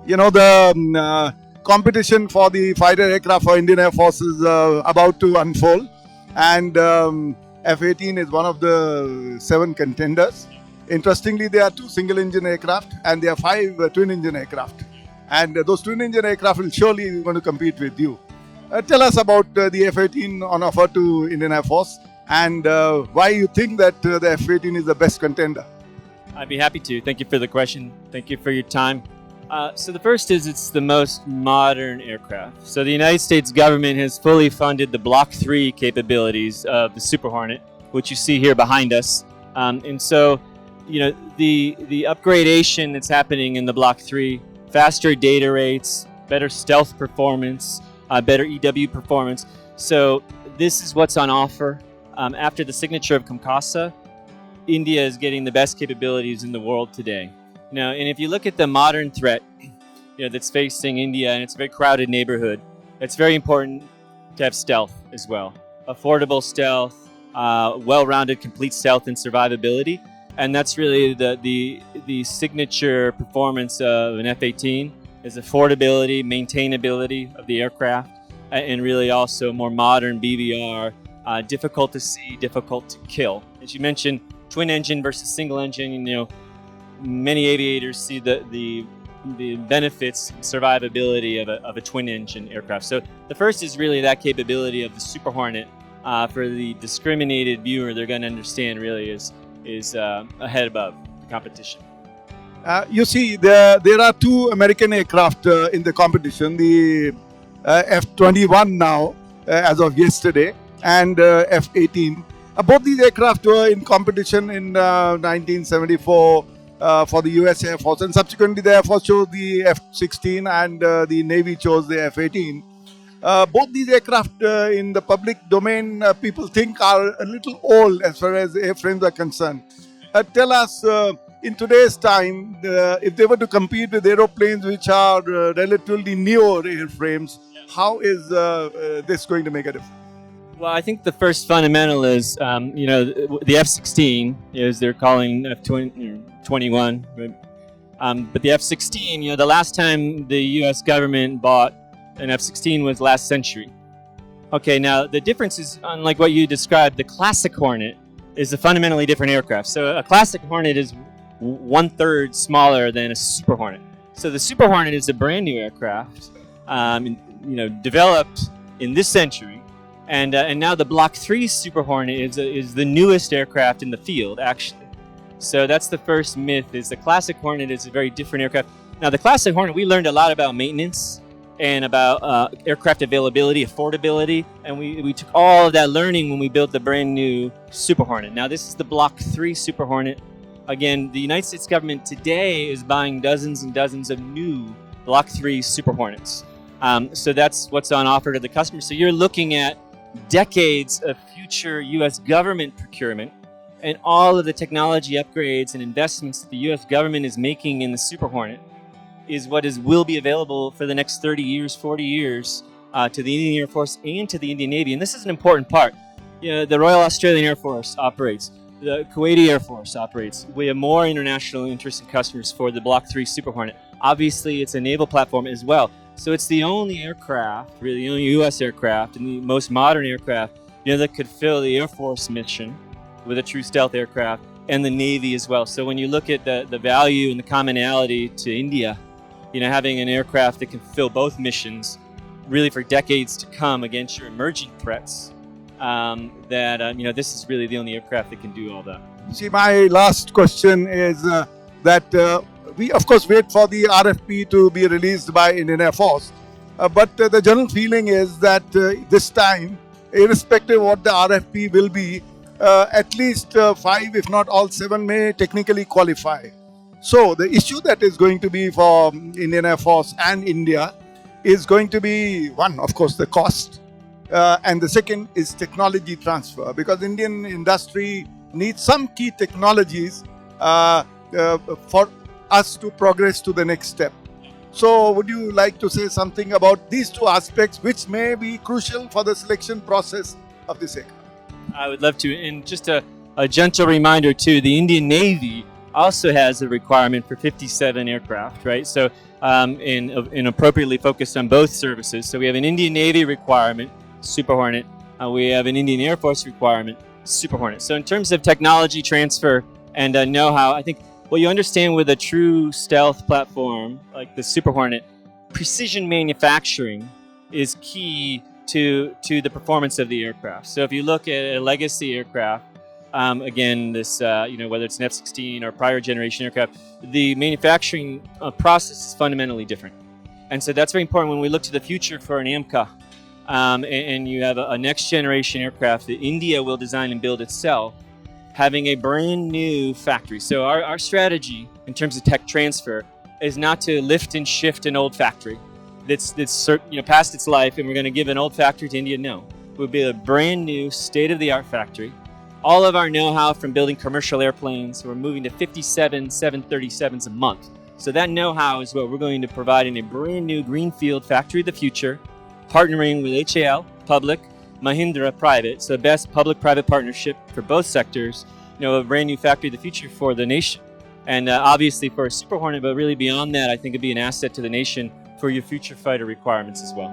The competition for the fighter aircraft for Indian Air Force is about to unfold, and F-18 is one of the 7 contenders. Interestingly, there are 2 single-engine aircraft and there are 5 twin-engine aircraft, and those twin-engine aircraft will surely going to compete with you. Tell us about the F-18 on offer to Indian Air Force, and why you think that the F-18 is the best contender. I'd be happy to. Thank you for the question. Thank you for your time. So the first is it's the most modern aircraft. So the United States government has fully funded the Block 3 capabilities of the Super Hornet, which you see here behind us. And so, the upgradation that's happening in the Block 3, faster data rates, better stealth performance, better EW performance. So this is what's on offer. After the signature of Comcasa, India is getting the best capabilities in the world today. Now, and if you look at the modern threat, that's facing India, and it's a very crowded neighborhood, it's very important to have stealth as well. Affordable stealth, well-rounded, complete stealth and survivability, and that's really the signature performance of an F-18 is affordability, maintainability of the aircraft, and really also more modern BVR, difficult to see, difficult to kill. As you mentioned, twin engine versus single engine, many aviators see the benefits and survivability of a twin engine aircraft. So the first is really that capability of the Super Hornet. For the discriminated viewer, they're going to understand really is ahead above the competition. You see, there are 2 American aircraft in the competition, the F-21 now, as of yesterday, and F-18. Both these aircraft were in competition in 1974 for the US Air Force, and subsequently the Air Force chose the F-16 and the Navy chose the F-18. Both these aircraft in the public domain, people think are a little old as far as airframes are concerned. Tell us, in today's time, if they were to compete with aeroplanes which are relatively newer airframes, how is this going to make a difference? Well, I think the first fundamental is, the F-16, as they're calling F-21, but the F-16, the last time the U.S. government bought an F-16 was last century. Okay, now the difference is, unlike what you described, the classic Hornet is a fundamentally different aircraft. So a classic Hornet is 1/3 smaller than a Super Hornet. So the Super Hornet is a brand new aircraft, developed in this century. And now the Block 3 Super Hornet is the newest aircraft in the field, actually. So that's the first myth, is the classic Hornet is a very different aircraft. Now the classic Hornet, we learned a lot about maintenance and about aircraft availability, affordability, and we took all of that learning when we built the brand new Super Hornet. Now this is the Block 3 Super Hornet. Again, the United States government today is buying dozens and dozens of new Block 3 Super Hornets. So that's what's on offer to the customer. So you're looking at decades of future U.S. government procurement and all of the technology upgrades and investments that the U.S. government is making in the Super Hornet is what will be available for the next 30 years, 40 years to the Indian Air Force and to the Indian Navy. And this is an important part. The Royal Australian Air Force operates. The Kuwaiti Air Force operates. We have more international interest and customers for the Block 3 Super Hornet. Obviously, it's a naval platform as well. So it's the only aircraft, really the only U.S. aircraft and the most modern aircraft, that could fill the Air Force mission with a true stealth aircraft, and the Navy as well. So when you look at the value and the commonality to India, having an aircraft that can fill both missions, really for decades to come against your emerging threats, this is really the only aircraft that can do all that. See, my last question is that we, of course, wait for the RFP to be released by Indian Air Force. But the general feeling is that this time, irrespective of what the RFP will be, at least 5, if not all 7, may technically qualify. So the issue that is going to be for Indian Air Force and India is going to be, one, of course, the cost. And the second is technology transfer, because Indian industry needs some key technologies for us to progress to the next step. So would you like to say something about these 2 aspects which may be crucial for the selection process of this aircraft? I would love to. And just a gentle reminder too, the Indian Navy also has a requirement for 57 aircraft, right? So, and appropriately focused on both services. So we have an Indian Navy requirement, Super Hornet. We have an Indian Air Force requirement, Super Hornet. So in terms of technology transfer and know-how, I think what you understand with a true stealth platform like the Super Hornet, precision manufacturing is key to the performance of the aircraft. So if you look at a legacy aircraft, again, this whether it's an F-16 or prior generation aircraft, the manufacturing process is fundamentally different, and so that's very important when we look to the future for an AMCA. And you have a next generation aircraft that India will design and build itself, having a brand new factory. So our strategy in terms of tech transfer is not to lift and shift an old factory that's past its life, and we're going to give an old factory to India. No, it would be a brand new state-of-the-art factory. All of our know-how from building commercial airplanes, we're moving to 57 737s a month. So that know-how is what we're going to provide in a brand new greenfield factory of the future, partnering with HAL, public, Mahindra, private. So the best public-private partnership for both sectors, a brand new factory of the future for the nation. And obviously for a Super Hornet, but really beyond that, I think it'd be an asset to the nation for your future fighter requirements as well.